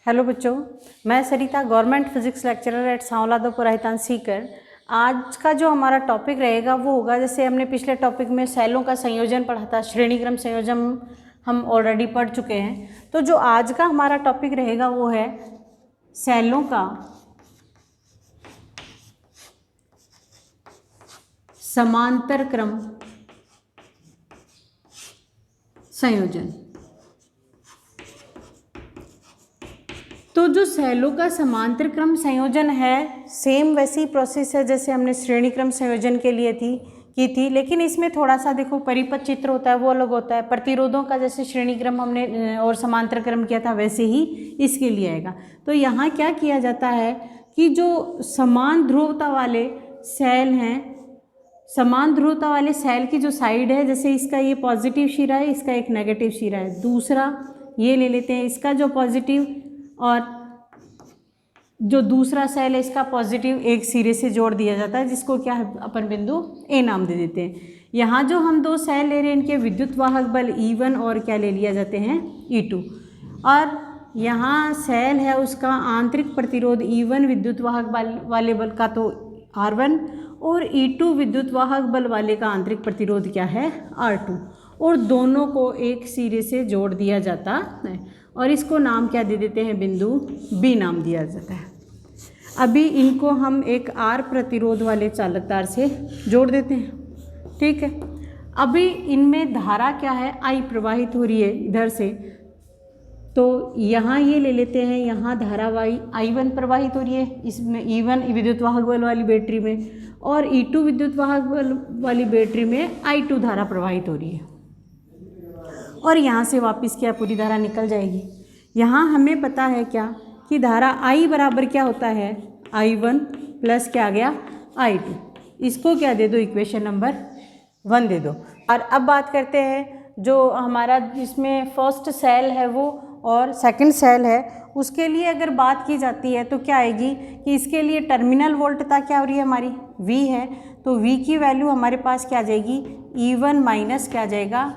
Hello बच्चों, मैं Sarita government physics lecturer at Sanwaladpur Rajasthan Sikar. आज का जो हमारा टॉपिक रहेगा वो होगा, जैसे हमने पिछले टॉपिक में सेलों का संयोजन पढ़ा था, श्रेणीक्रम संयोजन हम ऑलरेडी पढ़ चुके हैं। तो जो आज का हमारा टॉपिक रहेगा वो है सेलों का समांतर क्रम संयोजन। तो जो सेलों का समांतर क्रम संयोजन है, सेम वैसी प्रोसेस है जैसे हमने श्रेणी क्रम संयोजन के लिए की थी, लेकिन इसमें थोड़ा सा देखो परिपथ चित्र होता है वो अलग होता है। प्रतिरोधों का जैसे श्रेणी क्रम हमने और समांतर क्रम किया था वैसे ही इसके लिए आएगा। तो यहाँ क्या किया जाता है कि जो समान ध्रुवता वाले सेल हैं, समान ध्रुवता वाले सेल की जो साइड है, जैसे इसका ये पॉजिटिव शिरा है, इसका एक नेगेटिव शिरा है, दूसरा ये ले लेते हैं इसका जो पॉजिटिव, और जो दूसरा सेल है इसका पॉजिटिव एक सिरे से जोड़ दिया जाता है, जिसको क्या अपन बिंदु ए नाम दे देते हैं। यहाँ जो हम दो सेल ले रहे हैं इनके विद्युत वाहक बल E1 और क्या ले लिया जाते हैं E2, और यहाँ सेल है उसका आंतरिक प्रतिरोध E1 विद्युत वाहक बल वाले बल का तो R1 और E2 विद्युत वाहक बल वाले का आंतरिक प्रतिरोध क्या है R2, और दोनों को एक सिरे से जोड़ दिया जाता है और इसको नाम क्या दे देते हैं, बिंदु B नाम दिया जाता है। अभी इनको हम एक R प्रतिरोध वाले चालक तार से जोड़ देते हैं, ठीक है। अभी इनमें धारा क्या है, I प्रवाहित हो रही है इधर से, तो यहाँ ये ले लेते हैं, यहाँ धारा I1 प्रवाहित हो रही है इसमें, E1 विद्युत वाहक बल वाली बैटरी में, और E2 विद्युत वाहक बल वाली बैटरी में I2 धारा प्रवाहित हो रही है, और यहाँ से वापस क्या पूरी धारा निकल जाएगी। यहाँ हमें पता है क्या कि धारा I बराबर क्या होता है, I1 प्लस क्या आ गया I2। इसको क्या दे दो, इक्वेशन नंबर 1 दे दो। और अब बात करते हैं जो हमारा जिसमें फर्स्ट सेल है वो और सेकंड सेल है, उसके लिए अगर बात की जाती है तो क्या आएगी कि इसके लिए टर्मिनल वोल्टता क्या हो रही है हमारी V है, तो V की वैल्यू हमारे पास क्या आ जाएगी, E1 माइनस क्या आ जाएगा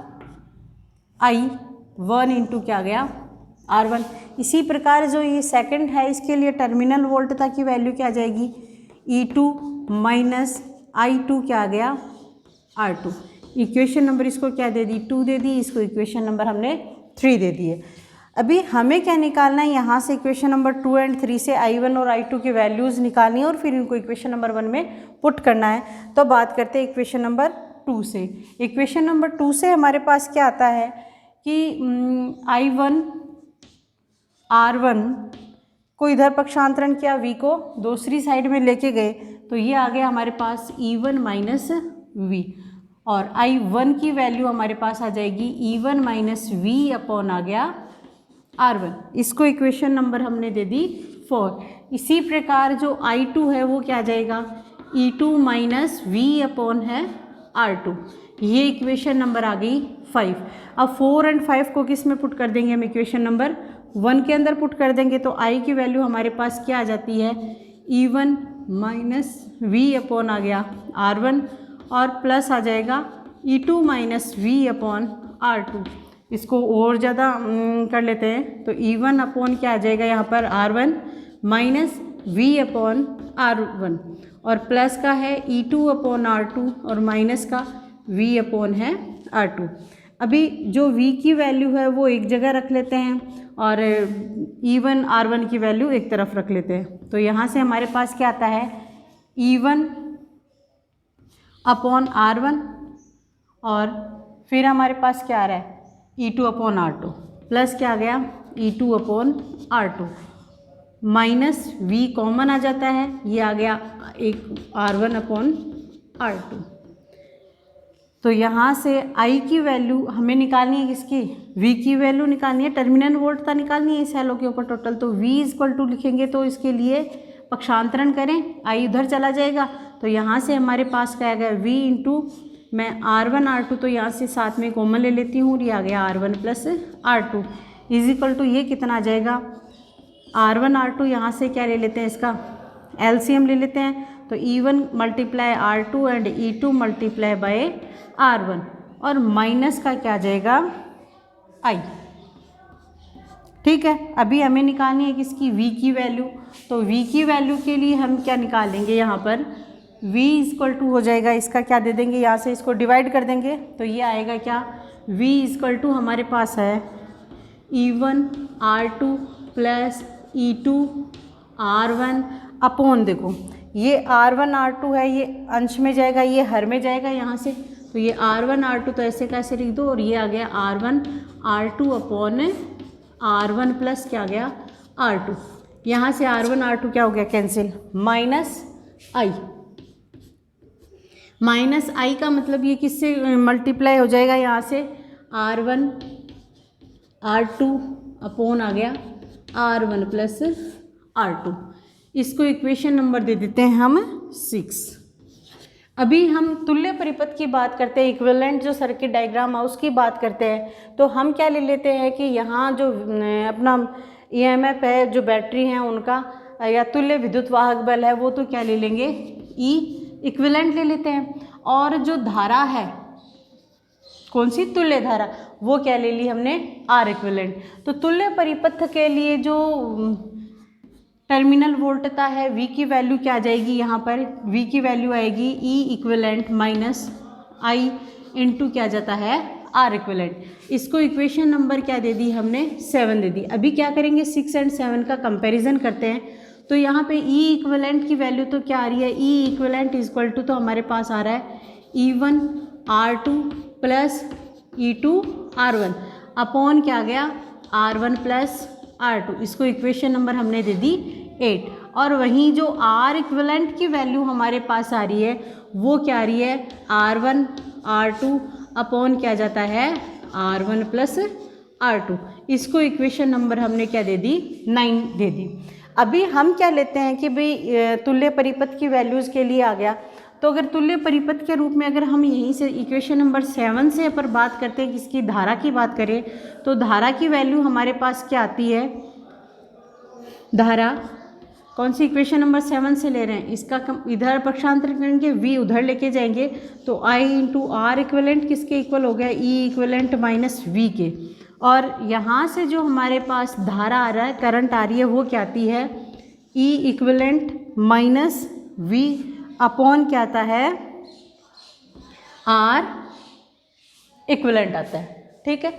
I1 इंटू क्या आ गया R1। इसी प्रकार जो ये सेकंड है इसके लिए टर्मिनल वोल्टता की वैल्यू क्या आ जाएगी, E2 माइनस I2 क्या आ गया R2। इक्वेशन नंबर इसको क्या दे दी, 2 दे दी, इसको इक्वेशन नंबर हमने 3 दे दी है। अभी हमें क्या निकालना है, यहाँ से इक्वेशन नंबर 2 एंड 3 से I1 और I2 की वैल्यूज़ निकालनी है और फिर इनको इक्वेशन नंबर 1 में पुट करना है। तो बात करते हैं इक्वेशन नंबर 2 से। इक्वेशन नंबर 2 से हमारे पास क्या आता है कि I1 R1 को इधर पक्षांतरण किया, V को दूसरी साइड में लेके गए, तो ये आ गया हमारे पास E1 माइनस V, और I1 की वैल्यू हमारे पास आ जाएगी E1 माइनस V अपॉन आ गया R1। इसको इक्वेशन नंबर हमने दे दी 4। इसी प्रकार जो I2 है वो क्या आ जाएगा, E2 माइनस V अपॉन है R2। ये इक्वेशन नंबर आ गई 5। अब 4 एंड 5 को किस में पुट कर देंगे हम, इक्वेशन नंबर 1 के अंदर पुट कर देंगे, तो I की वैल्यू हमारे पास क्या आ जाती है, E1 माइनस V अपॉन आ गया R1, और प्लस आ जाएगा E2 minus V upon R2। इसको और ज़्यादा कर लेते हैं, तो E1 अपॉन क्या आ जाएगा यहाँ पर R1 minus V upon R1, और प्लस का है E2 अपॉन R2, और माइनस का V अपॉन है R2। अभी जो V की वैल्यू है वो एक जगह रख लेते हैं और E1 R1 की वैल्यू एक तरफ रख लेते हैं। तो यहाँ से हमारे पास क्या आता है, E1 अपॉन R1, और फिर हमारे पास क्या आ रहा है, E2 अपॉन R2, प्लस क्या आ गया E2 upon R2, minus V common आ जाता है, ये आ गया एक R1 अपॉन R2। तो यहाँ से I की वैल्यू हमें निकालनी है, किसकी, V की वैल्यू निकालनी है, टर्मिनल वोल्टता निकालनी है सेलों के ऊपर टोटल। तो V इक्वल टू लिखेंगे, तो इसके लिए पक्षांतरण करें, I उधर चला जाएगा, तो यहाँ से हमारे पास क्या आ गया V इंटू मैं R1 R2, तो यहाँ से साथ में कॉमन ले लेती हूँ, ये आ गया R1 plus R2 is equal to ये कितना आ जाएगा, R1 R2, यहाँ से क्या ले लेते हैं, इसका LCM ले लेते हैं, तो E1 multiply R2 and E2 multiply by R1, और माइनस का क्या आ जाएगा I। ठीक है। अभी हमें निकालनी है किसकी, v की वैल्यू। तो v की वैल्यू के लिए हम क्या निकालेंगे, यहाँ पर v इक्वल टू हो जाएगा, इसका क्या दे देंगे, यहाँ से इसको डिवाइड कर देंगे तो ये आएगा क्या, v इक्वल टू हमारे पास है E1 R2 plus E2 R1 upon, देखो ये R1 R2 है, ये अंश में जाएगा, ये हर में जाएगा यहाँ से, तो ये R1 R2 तो ऐसे कैसे लिख दो, और ये आ गया R1 R2 upon R1 plus क्या आ गया R2। यहाँ से R1 R2 क्या हो गया, कैंसिल, माइनस आई का मतलब ये किससे मल्टीप्लाई हो जाएगा, यहाँ से R1 R2 अपॉन आ गया R1 प्लस R2। इसको इक्वेशन नंबर दे देते हैं हम 6। अभी हम तुल्य परिपथ की बात करते हैं, इक्विवेलेंट जो सर्किट डायग्राम है उसकी बात करते हैं, तो हम क्या ले लेते हैं कि यहाँ जो अपना EMF है, जो बैटरी हैं उनका, या तुल्य विद्युत वाहक बल है, वो तो क्या ले लेंगे, E इक्विवेलेंट ले लेते हैं। और जो धारा है, कौन सी, तुल्य धारा, वो क्या ले ली हमने, R इक्विवेलेंट। तो तुल्य परिपथ के लिए जो टर्मिनल वोल्टता है, V की वैल्यू क्या आ जाएगी, यहाँ पर V की वैल्यू आएगी E equivalent minus I into क्या जाता है, R इक्विवेलेंट। इसको इक्वेशन नंबर क्या दे दी हमने, 7 दे दी। अभी क्या करेंगे, 6 और 7 का कंपैरिजन करते हैं। तो यहाँ पे E इक्विवेलेंट की वैल्यू तो क्या आ रही है, E इक्विवेलेंट इक्वल टू तो हमारे पास आ रहा है E1 R2 plus E2 R1 upon क्या आ गया, R1 प्लस R2। इसको इक्वेशन नंबर हमने दे दी 8। और वहीं जो R इक्विवेलेंट की वैल्यू हमारे पास आ रही है, वो क्या आ रही है, R1 R2 अपॉन क्या जाता है, R1 प्लस R2। इसको इक्वेशन नंबर हमने क्या दे दी, 9 दे दी। अभी हम क्या लेते हैं कि भाई तुल्य परिपथ की वैल्यूज़ के लिए आ गया, तो अगर तुल्य परिपथ के रूप में अगर हम यहीं से इक्वेशन नंबर 7 से पर बात करते हैं, किसकी, धारा की बात करें, तो धारा की वैल्यू हमारे पास क्या आती है, धारा कौन सी इक्वेशन नंबर 7 से ले रहे हैं, इसका इधर पक्षांतर करेंगे, V उधर लेके जाएंगे, तो I इंटू आर इक्विवेलेंट किसके इक्वल हो गया, E इक्विवेलेंट माइनस V के। और यहाँ से जो हमारे पास धारा आ रहा है, करंट आ रही है, वो क्या आती है, E equivalent minus V upon क्या आता है, R इक्विवेलेंट आता है। ठीक है।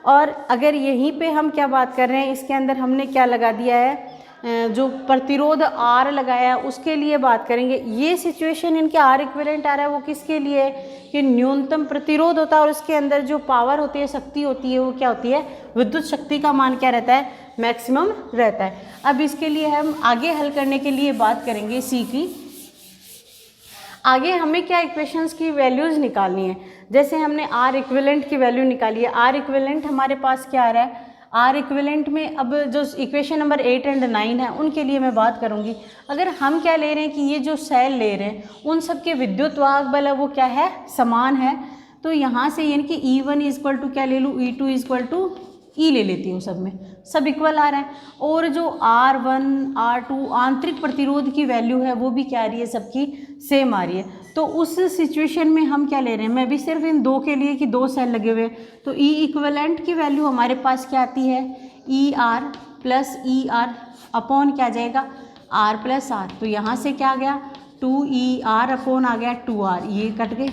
और अगर यहीं पे हम क्या बात कर रहे हैं, इसके अंदर हमने क्या लगा दिया है, जो प्रतिरोध R लगाया है उसके लिए बात करेंगे। ये सिचुएशन इनके R इक्विवेलेंट आ रहा है, वो किसके लिए है कि न्यूनतम प्रतिरोध होता है और उसके अंदर जो पावर होती है, शक्ति होती है, वो क्या होती है, विद्युत शक्ति का मान क्या रहता है, मैक्सिमम रहता है। अब इसके लिए हम आगे हल करने के लिए बात करेंगे सी की। आगे हमें क्या इक्वेशंस की वैल्यूज़ निकालनी है। जैसे हमने R इक्विवेलेंट की वैल्यू निकाली है, R इक्विवेलेंट हमारे पास क्या आ रहा है, R इक्विवेलेंट में अब जो इक्वेशन नंबर 8 और 9 है उनके लिए मैं बात करूंगी। अगर हम क्या ले रहे हैं कि ये जो सेल ले रहे हैं उन सब के विद्युत वाहक बल है वो क्या है, समान है। तो यहाँ से यानी कि E1 इक्वल टू क्या ले लूँ, E2 इक्वल टू E ले लेती हूँ, सब में सब इक्वल आ रहा है। और जो R1 R2 आंतरिक प्रतिरोध की वैल्यू है वो भी क्या आ रही है, सबकी सेम आ रही है। तो उस सिचुएशन में हम क्या ले रहे हैं, मैं भी सिर्फ इन दो के लिए कि दो सेल लगे हुए, तो E इक्विवेलेंट की वैल्यू हमारे पास क्या आती है, ER प्लस ER अपॉन क्या आ जाएगा, R प्लस R। तो यहाँ से क्या आ गया, 2ER अपॉन आ गया 2R, ये कट गए।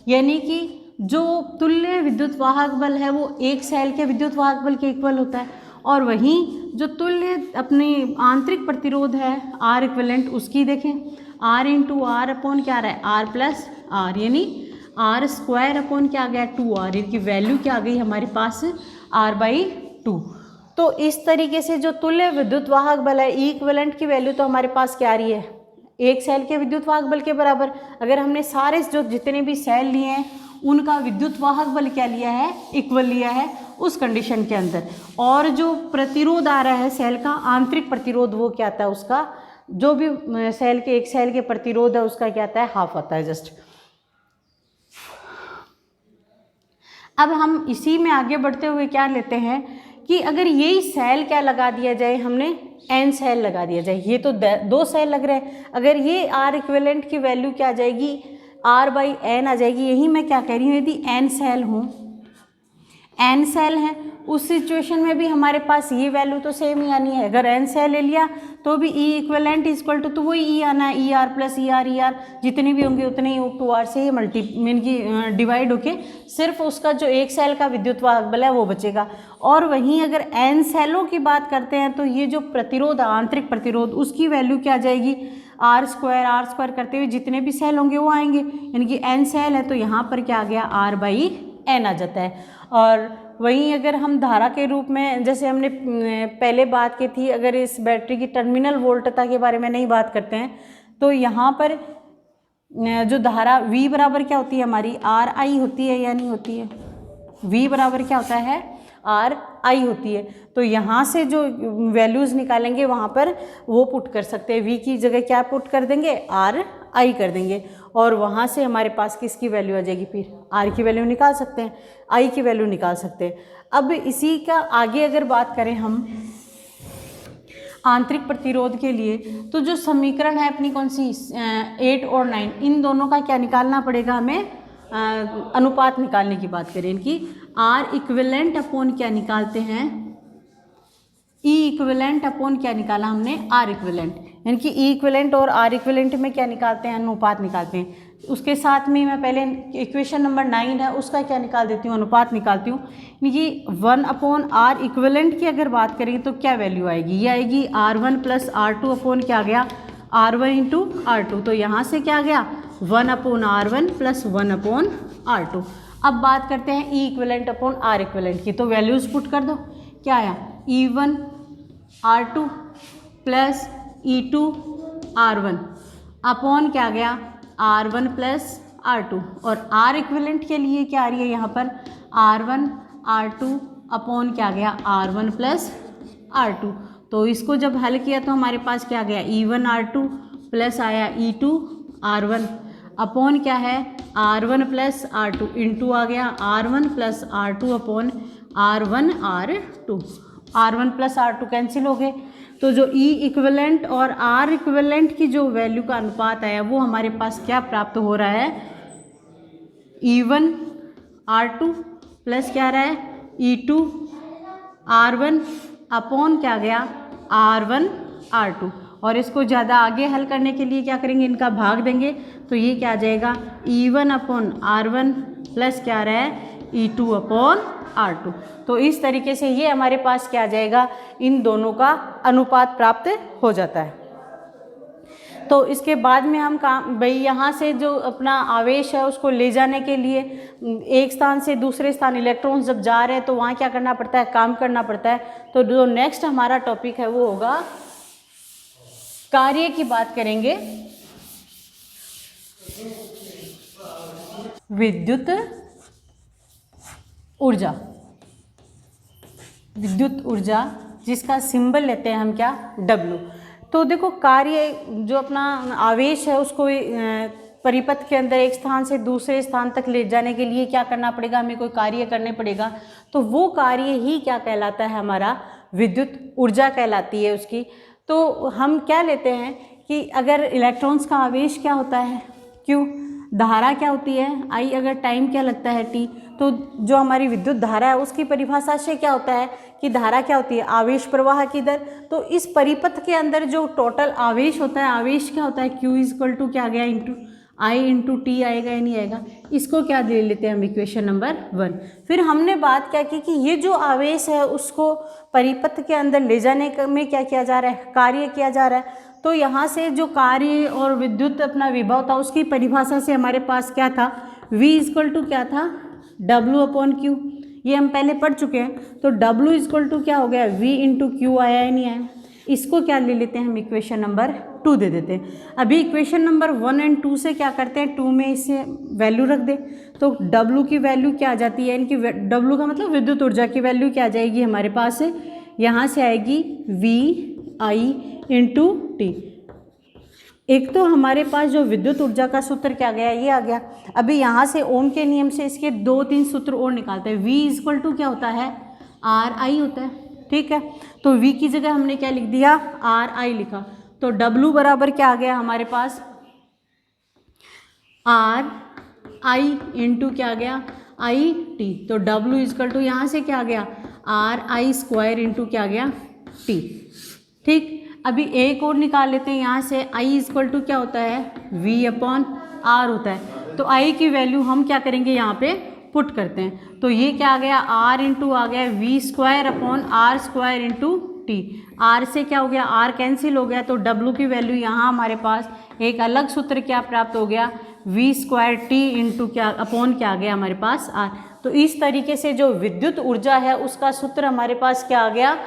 यानी कि जो तुल्य विद्युत वाहक बल है वो एक सेल के विद्युत वाहक बल के इक्वल होता है, और वहीं जो तुल्य अपनी आंतरिक प्रतिरोध है R इक्विवेलेंट उसकी देखें, R इंटू आर अपॉन क्या आ रहा है, R प्लस R, यानी R स्क्वायर अपॉन क्या आ गया 2R, इनकी वैल्यू क्या आ गई हमारे पास R/2। तो इस तरीके से जो तुल्य विद्युत वाहक बल है, E इक्विवेलेंट की वैल्यू तो हमारे पास क्या आ रही है, एक सेल के विद्युत वाहक बल के बराबर। अगर हमने सारे जो जितने भी सेल लिए हैं उनका विद्युत वाहक बल क्या लिया है, इक्वल लिया है उस कंडीशन के अंदर। और जो प्रतिरोध आ रहा है सेल का, आंतरिक प्रतिरोध, वो क्या आता है, उसका जो भी सेल के एक सेल के प्रतिरोध है उसका क्या आता है, हाफ आता है जस्ट। अब हम इसी में आगे बढ़ते हुए क्या लेते हैं कि अगर यही सेल क्या लगा दिया जाए, हमने n सेल लगा दिया जाए, ये तो दो सेल लग रहे हैं, अगर ये R इक्विवेलेंट की वैल्यू क्या आ जाएगी, R/n आ जाएगी। यही मैं क्या कह रही हूँ, यदि n सेल हों, n सेल हैं, उस सिचुएशन में भी हमारे पास ये वैल्यू तो सेम ही आनी है। अगर n सेल ले लिया तो भी E इक्वलेंट इक्वल टू, तो वही E आना है, ER प्लस ER जितने भी होंगे उतने ही 2R से ही मीन की डिवाइड होके सिर्फ उसका जो एक सेल का विद्युत वाहक बल है वो बचेगा। और वहीं अगर n सेलों की बात करते हैं तो ये जो प्रतिरोध, आंतरिक प्रतिरोध, उसकी वैल्यू क्या आ जाएगी, R स्क्वायर करते हुए जितने भी सेल होंगे वो आएंगे, यानी कि n सेल है तो यहाँ पर क्या आ गया, R/n आ जाता है। और वहीं अगर हम धारा के रूप में, जैसे हमने पहले बात की थी, अगर इस बैटरी की टर्मिनल वोल्टता के बारे में नहीं बात करते हैं तो यहाँ पर जो धारा V बराबर क्या होती है हमारी, RI होती है या नहीं होती है, V बराबर क्या होता है, RI होती है। तो यहाँ से जो वैल्यूज़ निकालेंगे वहाँ पर वो पुट कर सकते हैं, V की जगह क्या पुट कर देंगे, RI कर देंगे, और वहाँ से हमारे पास किसकी वैल्यू आ जाएगी, फिर R की वैल्यू निकाल सकते हैं, I की वैल्यू निकाल सकते हैं। अब इसी का आगे अगर बात करें हम आंतरिक प्रतिरोध के लिए, तो जो समीकरण है अपनी कौन सी, 8 और 9, इन दोनों का क्या निकालना पड़ेगा हमें, अनुपात निकालने की बात करें इनकी, R इक्विवेलेंट अपॉन क्या निकालते हैं, E इक्विवेलेंट अपॉन क्या निकाला हमने, R इक्विवेलेंट, यानी कि E इक्विवेलेंट और R इक्विवेलेंट में क्या निकालते हैं, अनुपात निकालते हैं। उसके साथ में मैं पहले इक्वेशन नंबर 9 है उसका क्या निकाल देती हूँ, अनुपात निकालती हूँ। यानी कि 1/R इक्विवेलेंट की अगर बात करेंगे तो क्या वैल्यू आएगी, ये आएगी R1 प्लस R2 अपॉन क्या आ गया, R1 इंटू R2, तो यहाँ से क्या आ गया, 1/R1 प्लस 1/R2। अब बात करते हैं E equivalent upon R equivalent की, तो वैल्यूज़ पुट कर दो, क्या आया, E1 R2 plus E2 R1 upon क्या आ गया, R1 प्लस R2, और R इक्विवेलेंट के लिए क्या आ रही है यहाँ पर, R1 R2 अपॉन क्या आ गया, R1 प्लस R2। तो इसको जब हल किया तो हमारे पास क्या आ गया, E1 R2 प्लस आया E2 R1 अपॉन क्या है, R1 प्लस R2 इंटू आ गया R1 plus R2 upon R1 R2, R1 plus R2 cancel हो गए, तो जो E इक्विवेलेंट और R इक्विवेलेंट की जो वैल्यू का अनुपात आया वो हमारे पास क्या प्राप्त हो रहा है, E1 R2 प्लस क्या रहा है, E2 R1 अपॉन क्या गया, R1 R2, और इसको ज़्यादा आगे हल करने के लिए क्या करेंगे, इनका भाग देंगे, तो ये क्या आ जाएगा, E1 अपॉन R1 प्लस क्या रहा है, E2 अपॉन R2। तो इस तरीके से ये हमारे पास क्या आ जाएगा, इन दोनों का अनुपात प्राप्त हो जाता है। तो इसके बाद में हम काम भाई यहाँ से जो अपना आवेश है उसको ले जाने के लिए एक स्थान से दूसरे स्थान इलेक्ट्रॉन्स जब जा रहे हैं तो वहाँ क्या करना पड़ता है, काम करना पड़ता है। तो जो नेक्स्ट हमारा टॉपिक है वो होगा कार्य की बात करेंगे, विद्युत ऊर्जा। विद्युत ऊर्जा जिसका सिंबल लेते हैं हम क्या, W। तो देखो कार्य जो अपना आवेश है उसको परिपथ के अंदर एक स्थान से दूसरे स्थान तक ले जाने के लिए क्या करना पड़ेगा, हमें कोई कार्य करने पड़ेगा, तो वो कार्य ही क्या कहलाता है, हमारा विद्युत ऊर्जा कहलाती है उसकी। तो हम क्या लेते हैं कि अगर इलेक्ट्रॉन्स का आवेश क्या होता है Q, धारा क्या होती है I, अगर टाइम क्या लगता है T, तो जो हमारी विद्युत धारा है उसकी परिभाषा से क्या होता है कि धारा क्या होती है, आवेश प्रवाह की दर। तो इस परिपथ के अंदर जो टोटल आवेश होता है, आवेश क्या होता है Q इक्वल टू क्या गया इंटू I इंटू T आएगा या नहीं आएगा, इसको क्या ले लेते हैं हम इक्वेशन नंबर 1। फिर हमने बात क्या की कि ये जो आवेश है उसको परिपथ के अंदर ले जाने में क्या किया जा रहा है, कार्य किया जा रहा है। तो यहाँ से जो कार्य और विद्युत अपना विभव था उसकी परिभाषा से हमारे पास क्या था, V इक्वल टू क्या था, W अपॉन Q, ये हम पहले पढ़ चुके हैं। तो W इक्वल टू क्या हो गया, V इंटू Q आया या नहीं आया, इसको क्या ले लेते हैं हम इक्वेशन नंबर 2 दे देते हैं। अभी इक्वेशन नंबर 1 और 2 से क्या करते हैं, 2 में इसे वैल्यू रख दे, तो W की वैल्यू क्या आ जाती है, इनकी W का मतलब विद्युत ऊर्जा की वैल्यू क्या आ जाएगी हमारे पास, यहाँ से आएगी VI इंटू T। एक तो हमारे पास जो विद्युत ऊर्जा का सूत्र क्या गया, ये आ गया। अभी यहाँ से ओम के नियम से इसके 2-3 सूत्र और निकालते हैं। V इक्वल टू क्या होता है, RI होता है, ठीक है। तो V की जगह हमने क्या लिख दिया, RI लिखा। तो W बराबर क्या आ गया हमारे पास, RI इंटू क्या आ गया, आई टी। तो W इजकल टू यहाँ से क्या आ गया आर आई स्क्वायर इंटू क्या आ गया टी। ठीक, अभी एक और निकाल लेते हैं यहाँ से। I इजकल टू क्या होता है V अपॉन R होता है। तो I की वैल्यू हम क्या करेंगे यहाँ पे पुट करते हैं। तो ये क्या आ गया R इंटू आ गया V square upon R square into T. R से क्या हो गया R कैंसिल हो गया, तो W की वैल्यू यहाँ हमारे पास एक अलग सूत्र क्या प्राप्त हो गया V स्क्वायर टी इंटू क्या अपॉन क्या आ गया हमारे पास R। तो इस तरीके से जो विद्युत ऊर्जा है उसका सूत्र हमारे पास क्या आ गया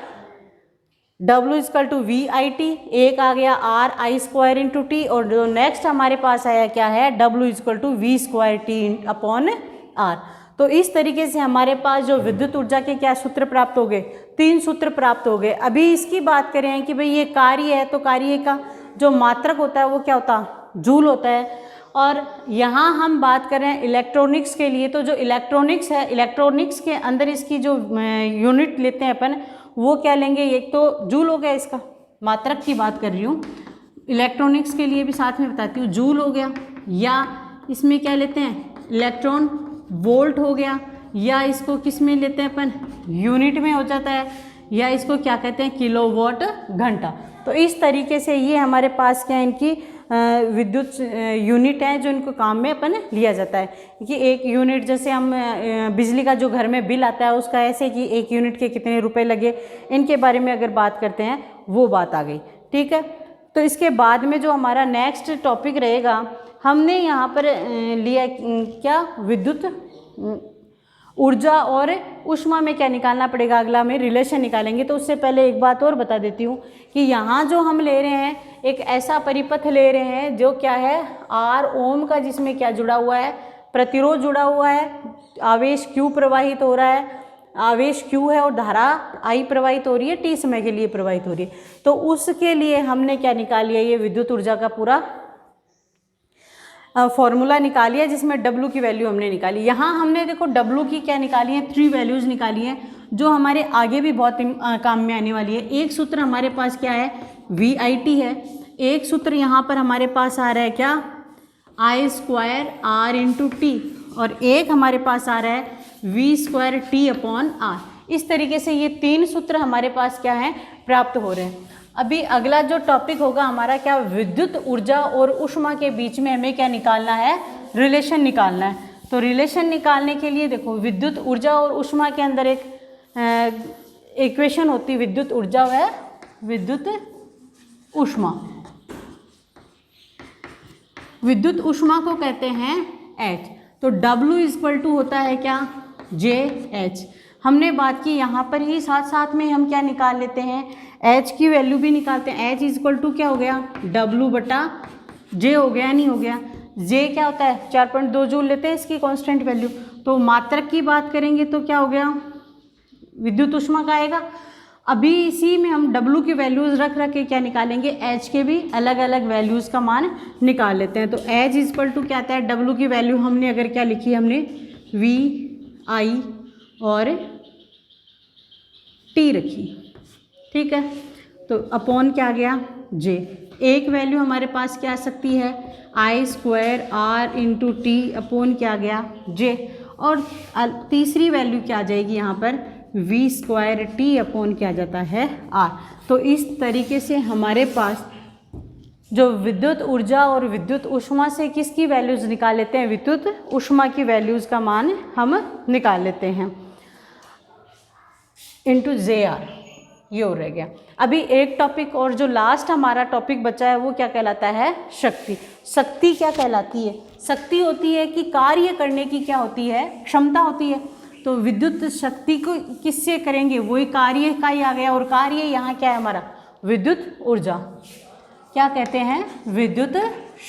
W is equal to V I T, एक आ गया R I square into T, और जो नेक्स्ट हमारे पास आया क्या है W is equal to V square T upon R। तो इस तरीके से हमारे पास जो विद्युत ऊर्जा के क्या सूत्र प्राप्त हो गए, 3 सूत्र प्राप्त हो गए। अभी इसकी बात करें कि भाई ये कार्य है, तो कार्य का जो मात्रक होता है वो क्या होता है जूल होता है। और यहाँ हम बात कर रहे हैं इलेक्ट्रॉनिक्स के लिए, तो जो इलेक्ट्रॉनिक्स है, इलेक्ट्रॉनिक्स के अंदर इसकी जो यूनिट लेते हैं अपन वो क्या लेंगे, एक तो जूल हो गया, इसका मात्रक की बात कर रही हूँ। इलेक्ट्रॉनिक्स के लिए भी साथ में बताती हूँ, जूल हो गया, या इसमें क्या लेते हैं इलेक्ट्रॉन वोल्ट हो गया, या इसको किस में लेते हैं अपन यूनिट में हो जाता है, या इसको क्या कहते हैं किलोवाट घंटा। तो इस तरीके से ये हमारे पास क्या है इनकी विद्युत यूनिट है जो इनको काम में अपन लिया जाता है। कि एक यूनिट जैसे हम बिजली का जो घर में बिल आता है उसका ऐसे कि एक यूनिट के कितने रुपए लगे, इनके बारे में अगर बात करते हैं वो बात आ गई। ठीक है, तो इसके बाद में जो हमारा नेक्स्ट टॉपिक रहेगा, हमने यहाँ पर लिया क्या विद्युत ऊर्जा और ऊष्मा में क्या निकालना पड़ेगा, अगला में रिलेशन निकालेंगे। तो उससे पहले एक बात और बता देती हूँ कि यहाँ जो हम ले रहे हैं एक ऐसा परिपथ ले रहे हैं जो क्या है R ओम का, जिसमें क्या जुड़ा हुआ है प्रतिरोध जुड़ा हुआ है, आवेश Q प्रवाहित हो रहा है, आवेश Q है और धारा I प्रवाहित हो रही है, T समय के लिए प्रवाहित हो रही है। तो उसके लिए हमने क्या निकाल लिया, ये विद्युत ऊर्जा का पूरा फॉर्मूला निकालिए जिसमें W की वैल्यू हमने निकाली। यहाँ हमने देखो W की क्या निकाली है 3 वैल्यूज़ निकाली हैं जो हमारे आगे भी बहुत काम में आने वाली है। एक सूत्र हमारे पास क्या है VIT है, एक सूत्र यहाँ पर हमारे पास आ रहा है क्या I square R into T, और एक हमारे पास आ रहा है V square T upon R। इस तरीके से ये 3 सूत्र हमारे पास क्या है प्राप्त हो रहे हैं। अभी अगला जो टॉपिक होगा हमारा क्या विद्युत ऊर्जा और ऊष्मा के बीच में हमें क्या निकालना है रिलेशन निकालना है। तो रिलेशन निकालने के लिए देखो विद्युत ऊर्जा और ऊष्मा के अंदर एक इक्वेशन होती है, विद्युत ऊर्जा है विद्युत ऊष्मा। विद्युत ऊष्मा को कहते हैं H। तो W इक्वल टू होता है क्या JH। हमने बात की यहाँ पर ही साथ साथ में हम क्या निकाल लेते हैं H की वैल्यू भी निकालते हैं। H इक्वल टू क्या हो गया W बटा J हो गया, नहीं हो गया। J क्या होता है 4.2 जूल लेते हैं इसकी कांस्टेंट वैल्यू। तो मात्रक की बात करेंगे तो क्या हो गया विद्युत ऊष्मा का आएगा। अभी इसी में हम W की वैल्यूज़ रख के क्या निकालेंगे H के भी अलग अलग वैल्यूज़ का मान निकाल लेते हैं। तो H इक्वल टू क्या आता है W की वैल्यू हमने अगर क्या लिखी हमने VI और T रखी, ठीक है। तो अपॉन क्या आ गया J। एक वैल्यू हमारे पास क्या आ सकती है I square R into T upon क्या आ गया J, और तीसरी वैल्यू क्या आ जाएगी यहाँ पर V स्क्वायर T अपॉन क्या आ जाता है R। तो इस तरीके से हमारे पास जो विद्युत ऊर्जा और विद्युत ऊष्मा से किसकी वैल्यूज़ निकाल लेते हैं, विद्युत ऊष्मा की वैल्यूज़ का मान हम निकाल लेते हैं इंटू JR। ये हो रह गया। अभी एक टॉपिक और जो लास्ट हमारा टॉपिक बचा है वो क्या कहलाता है शक्ति। शक्ति क्या कहलाती है, शक्ति होती है कि कार्य करने की क्या होती है क्षमता होती है। तो विद्युत शक्ति को किससे करेंगे, वही कार्य का ही आ गया, और कार्य यहाँ क्या है हमारा विद्युत ऊर्जा, क्या कहते हैं विद्युत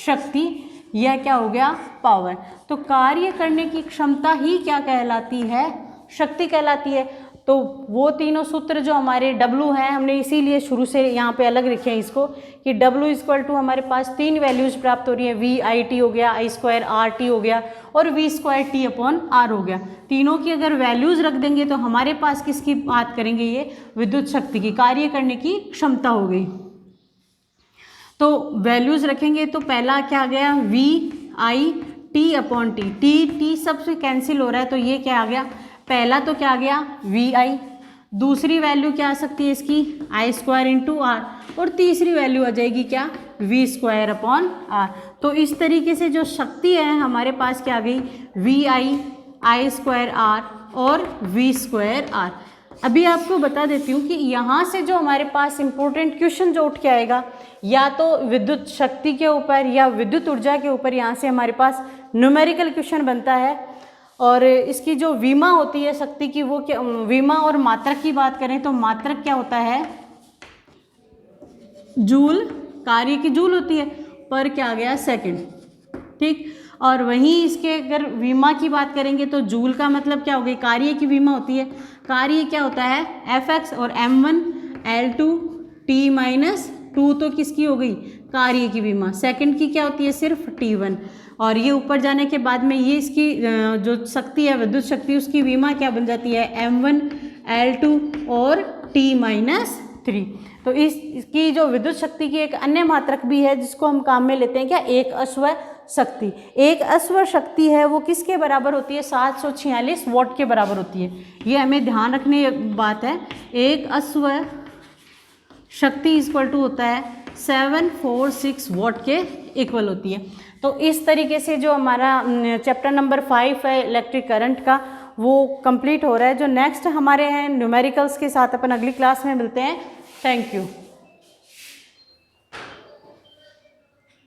शक्ति, यह क्या हो गया पावर। तो कार्य करने की क्षमता ही क्या कहलाती है शक्ति कहलाती है। तो वो तीनों सूत्र जो हमारे W हैं हमने इसीलिए शुरू से यहाँ पे अलग लिखे हैं इसको कि W इक्वल टू हमारे पास 3 वैल्यूज़ प्राप्त हो रही है, VIT हो गया, I स्क्वायर RT हो गया और V square T upon R हो गया। तीनों की अगर वैल्यूज़ रख देंगे तो हमारे पास किसकी बात करेंगे, ये विद्युत शक्ति की, कार्य करने की क्षमता हो गई। तो वैल्यूज़ रखेंगे तो पहला क्या आ गया VIT T upon T, T सबसे कैंसिल हो रहा है, तो ये क्या आ गया, पहला तो क्या आ गया वी आई, दूसरी वैल्यू क्या आ सकती है इसकी आई स्क्वायर इंटू आर, और तीसरी वैल्यू आ जाएगी क्या वी स्क्वायर अपॉन आर। तो इस तरीके से जो शक्ति है हमारे पास क्या आ गई, वी आई स्क्वायर आर और वी स्क्वायर आर। अभी आपको बता देती हूँ कि यहाँ से जो हमारे पास इम्पोर्टेंट क्वेश्चन जो उठ के आएगा, या तो विद्युत शक्ति के ऊपर या विद्युत ऊर्जा के ऊपर, यहाँ से हमारे पास न्यूमेरिकल क्वेश्चन बनता है। और इसकी जो विमा होती है शक्ति की, वो क्या, विमा और मात्रक की बात करें तो मात्रक क्या होता है, जूल, कार्य की जूल होती है, पर क्या आ गया सेकंड, ठीक। और वहीं इसके अगर विमा की बात करेंगे तो जूल का मतलब क्या हो गई, कार्य की विमा होती है, कार्य क्या होता है Fx, और m1 L2 T-2 तो किसकी हो गई, कार्य की विमा। सेकंड की क्या होती है, सिर्फ T1। और ये ऊपर जाने के बाद में ये इसकी जो शक्ति है विद्युत शक्ति, उसकी विमा क्या बन जाती है m1 L2 और T-3। तो इसकी जो विद्युत शक्ति की एक अन्य मात्रक भी है जिसको हम काम में लेते हैं क्या, एक अस्व शक्ति। एक अस्व शक्ति है वो किसके बराबर होती है, 746 वॉट के बराबर होती है। ये हमें ध्यान रखने बात है, एक अस्व शक्ति इक्वल टू होता है 746 वॉट के इक्वल होती है। तो इस तरीके से जो हमारा चैप्टर नंबर 5 है इलेक्ट्रिक करंट का, वो कंप्लीट हो रहा है। जो नेक्स्ट हमारे हैं न्यूमेरिकल्स के साथ अपन अगली क्लास में मिलते हैं। Thank you.